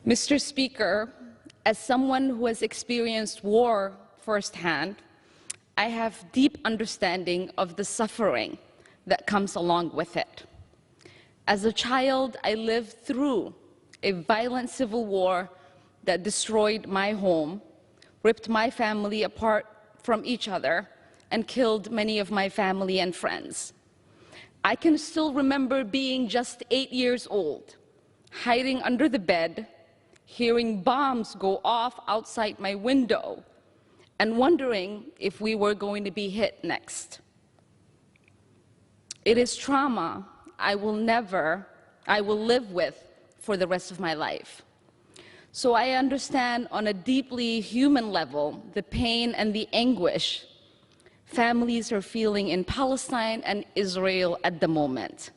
Mr. Speaker, as someone who has experienced war firsthand, I have deep understanding of the suffering that comes along with it. As a child, I lived through a violent civil war that destroyed my home, ripped my family apart from each other, and killed many of my family and friends. I can still remember being just 8 years old, hiding under the bed, hearing bombs go off outside my window, and wondering if we were going to be hit next. It is trauma I will live with for the rest of my life. So I understand on a deeply human level the pain and the anguish families are feeling in Palestine and Israel at the moment,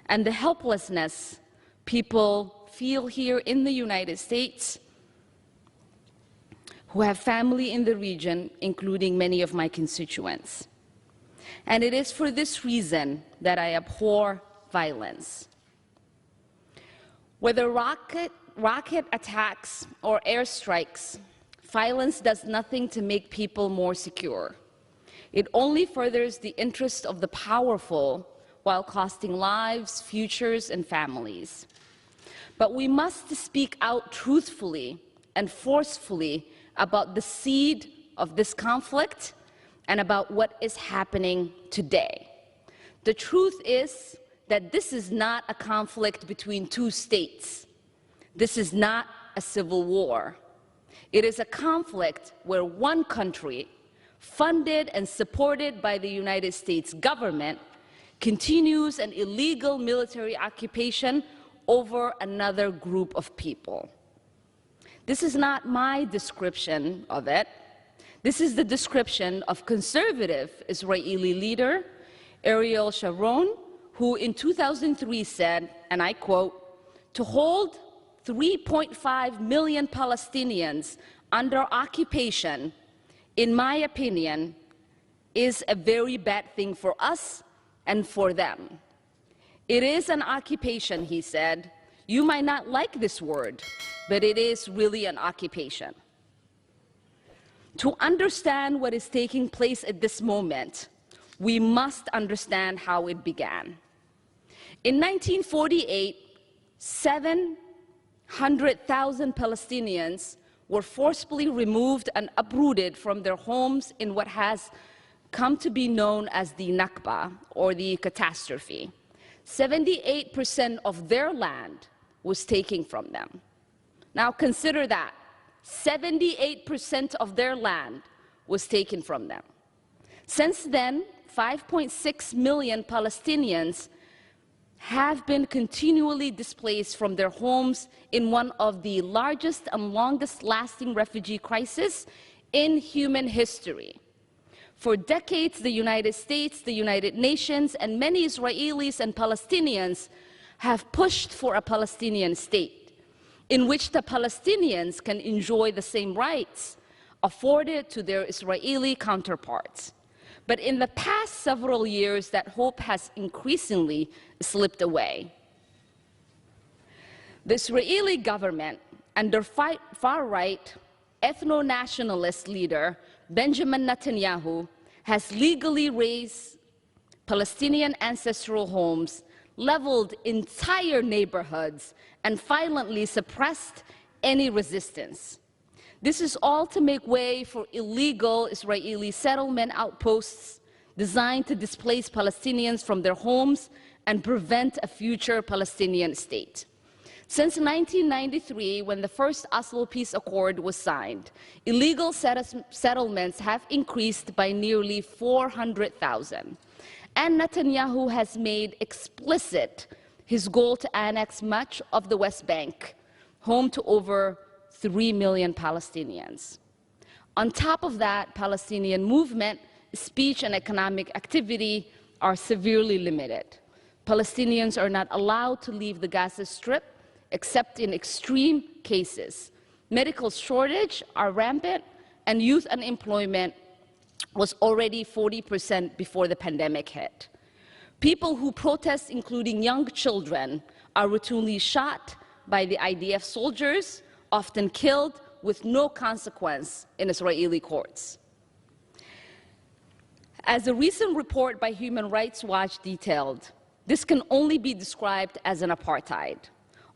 and the helplessness people feel here in the United States who have family in the region, including many of my constituents. And it is for this reason that I abhor violence. Whether rocket attacks or airstrikes, violence does nothing to make people more secure. It only furthers the interest of the powerful while costing lives, futures, and families. But we must speak out truthfully and forcefully about the seed of this conflict and about what is happening today. The truth is that this is not a conflict between two states. This is not a civil war. It is a conflict where one country, funded and supported by the United States government, continues an illegal military occupation over another group of people. This is not my description of it. This is the description of conservative Israeli leader Ariel Sharon, who in 2003 said, and I quote, "To hold 3.5 million Palestinians under occupation, in my opinion, is a very bad thing for us and for them. It is an occupation," he said. "You might not like this word, but it is really an occupation." To understand what is taking place at this moment, we must understand how it began. In 1948, 700,000 Palestinians were forcibly removed and uprooted from their homes in what has come to be known as the Nakba, or the catastrophe. 78% of their land was taken from them. Now consider that. 78% of their land was taken from them. Since then, 5.6 million Palestinians have been continually displaced from their homes in one of the largest and longest-lasting refugee crises in human history. For decades, the United States, the United Nations, and many Israelis and Palestinians have pushed for a Palestinian state in which the Palestinians can enjoy the same rights afforded to their Israeli counterparts. But in the past several years, that hope has increasingly slipped away. The Israeli government, under far-right ethno-nationalist leader Benjamin Netanyahu, has legally razed Palestinian ancestral homes, leveled entire neighborhoods, and violently suppressed any resistance. This is all to make way for illegal Israeli settlement outposts designed to displace Palestinians from their homes and prevent a future Palestinian state. Since 1993, when the first Oslo Peace Accord was signed, illegal settlements have increased by nearly 400,000. And Netanyahu has made explicit his goal to annex much of the West Bank, home to over 3 million Palestinians. On top of that, Palestinian movement, speech, and economic activity are severely limited. Palestinians are not allowed to leave the Gaza Strip except in extreme cases. Medical shortage are rampant, and youth unemployment was already 40% before the pandemic hit. People who protest, including young children, are routinely shot, by the IDF soldiers, often killed with no consequence in Israeli courts. As a recent report by Human Rights Watch detailed, this can only be described as an apartheid,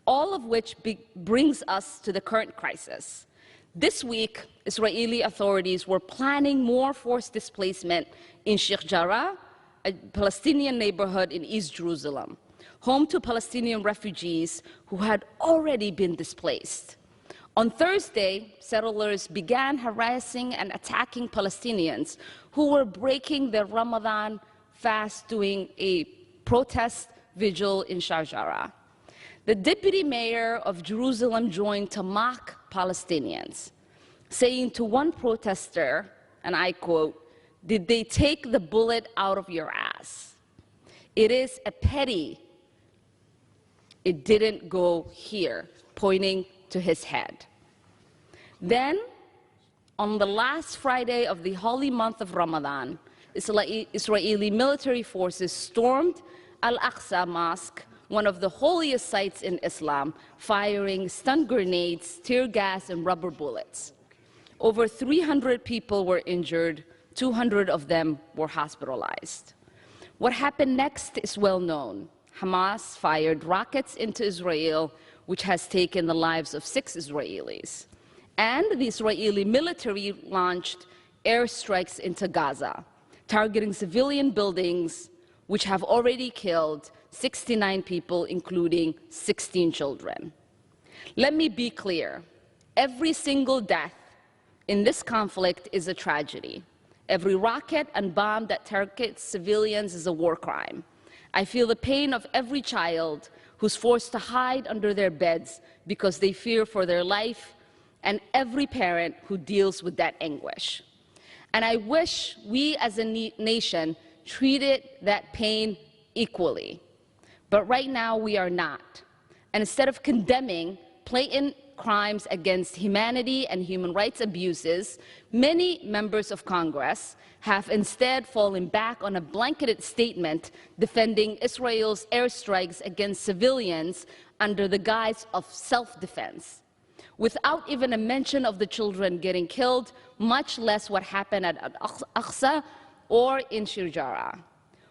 all of which brings us to the current crisis. This week, Israeli authorities were planning more forced displacement in Sheikh Jarrah, a Palestinian neighborhood in East Jerusalem, home to Palestinian refugees who had already been displaced. On Thursday, settlers began harassing and attacking Palestinians who were breaking their Ramadan fast during a protest vigil in Sharjah. The deputy mayor of Jerusalem joined to mock Palestinians, saying to one protester, and I quote, "Did they take the bullet out of your ass? It is a pity it didn't go here," pointing to his head. Then, on the last Friday of the holy month of Ramadan, Israeli military forces stormed Al-Aqsa Mosque, one of the holiest sites in Islam, firing stun grenades, tear gas, and rubber bullets. Over 300 people were injured, 200 of them were hospitalized. What happened next is well known. Hamas fired rockets into Israel, which has taken the lives of 6 Israelis. And the Israeli military launched airstrikes into Gaza, targeting civilian buildings, which have already killed 69 people, including 16 children. Let me be clear. Every single death in this conflict is a tragedy. Every rocket and bomb that targets civilians is a war crime. I feel the pain of every child who's forced to hide under their beds because they fear for their life, and every parent who deals with that anguish. And I wish we as a nation treated that pain equally. But right now we are not. And instead of condemning blatant crimes against humanity and human rights abuses, many members of Congress have instead fallen back on a blanketed statement defending Israel's airstrikes against civilians under the guise of self-defense, without even a mention of the children getting killed, much less what happened at Al-Aqsa or in Sharjah.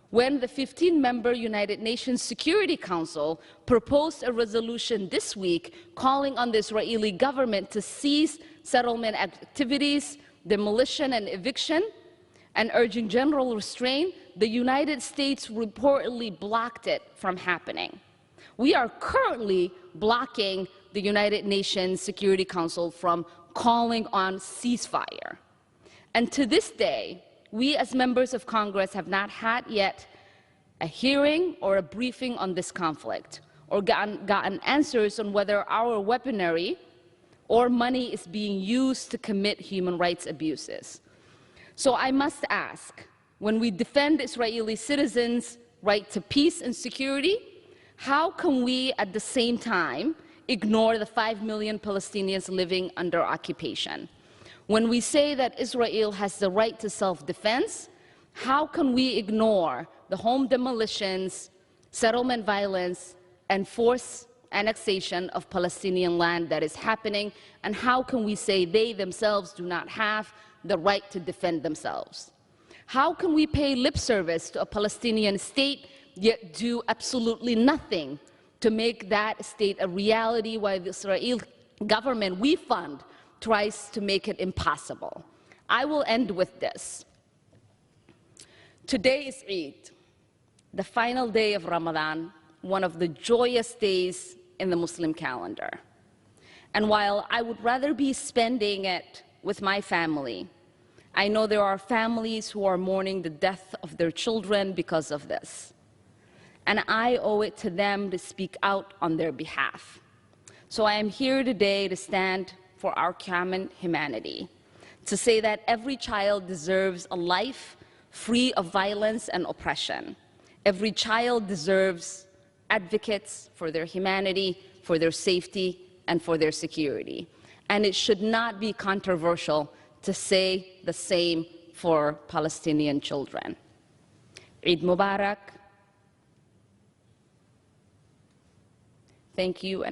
When the 15-member United Nations Security Council proposed a resolution this week calling on the Israeli government to cease settlement activities, demolition and eviction, and urging general restraint, the United States reportedly blocked it from happening. We are currently blocking the United Nations Security Council from calling on ceasefire. And to this day, we as members of Congress have not had yet a hearing or a briefing on this conflict, or gotten answers on whether our weaponry or money is being used to commit human rights abuses. So I must ask, when we defend Israeli citizens' right to peace and security, how can we at the same time ignore the 5 million Palestinians living under occupation? When we say that Israel has the right to self-defense, how can we ignore the home demolitions, settlement violence, and forced annexation of Palestinian land that is happening? And how can we say they themselves do not have the right to defend themselves? How can we pay lip service to a Palestinian state, yet do absolutely nothing to make that state a reality while the Israeli government we fund tries to make it impossible? I will end with this. Today is Eid, the final day of Ramadan, one of the joyous days in the Muslim calendar. And while I would rather be spending it with my family, I know there are families who are mourning the death of their children because of this. And I owe it to them to speak out on their behalf. So I am here today to stand for our common humanity, to say that every child deserves a life free of violence and oppression. Every child deserves advocates for their humanity, for their safety, and for their security. And it should not be controversial to say the same for Palestinian children. Eid Mubarak. Thank you.